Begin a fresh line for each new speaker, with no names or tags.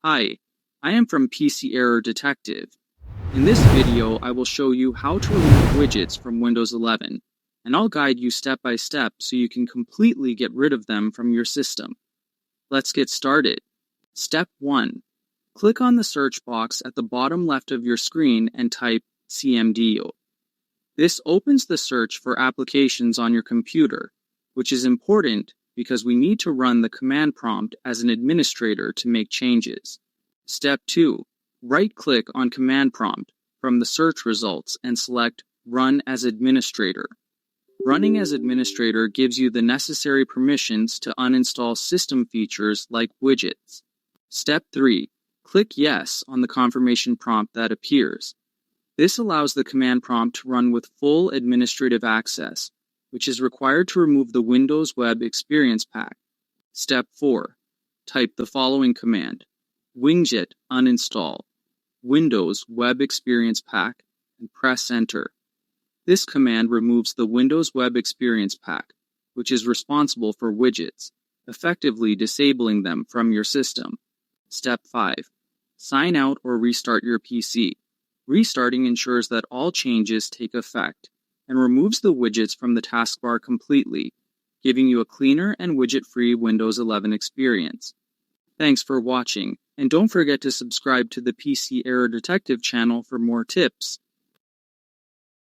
Hi, I am from PC Error Detective. In this video, I will show you how to remove widgets from Windows 11, and I'll guide you step by step so you can completely get rid of them from your system. Let's get started. Step 1. Click on the search box at the bottom left of your screen and type CMD. This opens the search for applications on your computer, which is important because we need to run the command prompt as an administrator to make changes. Step 2. Right-click on Command Prompt from the search results and select Run as Administrator. Running as administrator gives you the necessary permissions to uninstall system features like widgets. Step 3. Click Yes on the confirmation prompt that appears. This allows the command prompt to run with full administrative access, which is required to remove the Windows Web Experience Pack. Step 4. Type the following command: Winget uninstall Windows Web Experience Pack and press Enter. This command removes the Windows Web Experience Pack, which is responsible for widgets, effectively disabling them from your system. Step 5. Sign out or restart your PC. Restarting ensures that all changes take effect and removes the widgets from the taskbar completely, giving you a cleaner and widget-free Windows 11 experience. Thanks for watching, and don't forget to subscribe to the PC Error Detective channel for more tips.